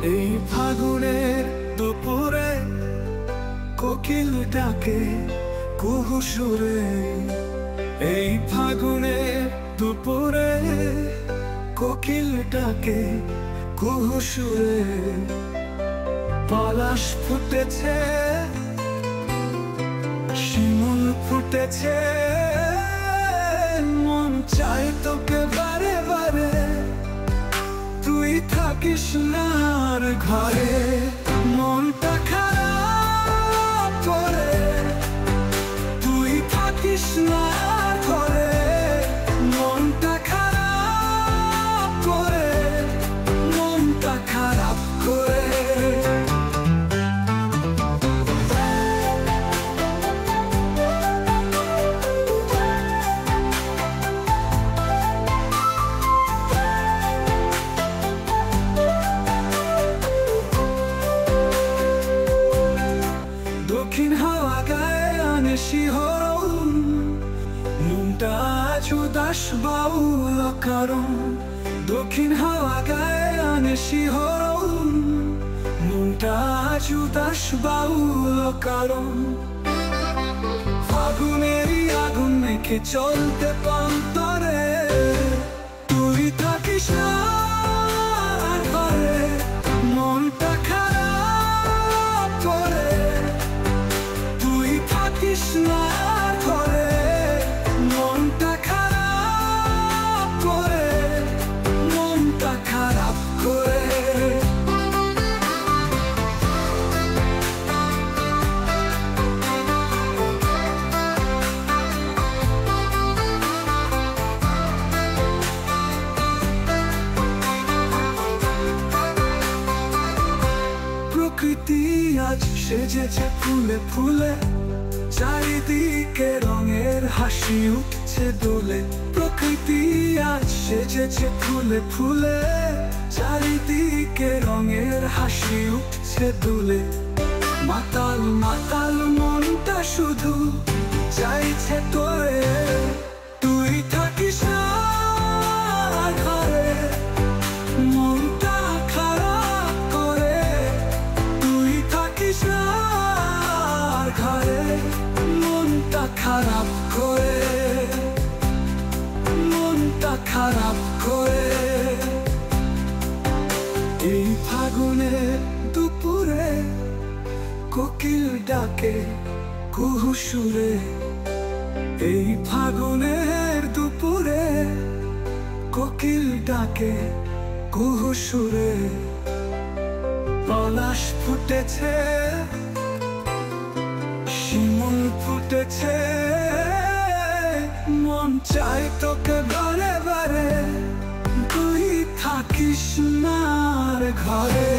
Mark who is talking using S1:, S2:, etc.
S1: এই ফাগুনের দুপুরে কোকিল ডাকে কুহু সুরে। এই ফাগুনের দুপুরে কোকিল ডাকে কুহু সুরে। পলাশ ফুটেছে, শিমুল ফুটেছে, মন চায় তোকে বারে বারে। তুই থাকিস না আর ঘরে, মনটা খারাপ করে। তুই থাকিস না আর ঘরে, মনটা খারাপ করে, মনটা খারাপ করে। দক্ষিণ হাওয়া গায়ে আনে শিহরণ, মনটা আজ উদাস বাউল কারণ। দক্ষিণ হাওয়া গায়ে আনে শিহরণ, মনটা আজ উদাস বাউল কারণ। ফাগুনেরই আগুন মেখে চলতে প্রান্তরে, তুই থাকিস না আর ঘরে, মনটা খারাপ করে। তুই থাকিস না আর ঘরে, মনটা খারাপ করে, মনটা খারাপ করে। প্রকৃতি আজ সেজেছে ফুলে ফুলে, চারিদিকে রঙের হাসি উঠছে দোলে। প্রকৃতি আজ সেজেছে ফুলে ফুলে, চারিদিকে রঙের হাসি উঠছে দোলে। মাতাল মাতাল মনটা শুধু চাইছে তোরে, তুই থাকিস না আর ঘরে, মনটা খারাপ করে। তুই থাকিস না আর ঘরে, মনটা খারাপ করে, মনটা খারাপ করে। এই ফাগুনের দুপুরে কোকিল ডাকে কুহু সুরে। এই ফাগুনের দুপুরে কোকিল ডাকে কুহু সুরে। পলাশ ফুটেছে, শিমুল ফুটেছে, মন চায় তোকে বারে বারে। তুই থাকিস না আর ঘরে।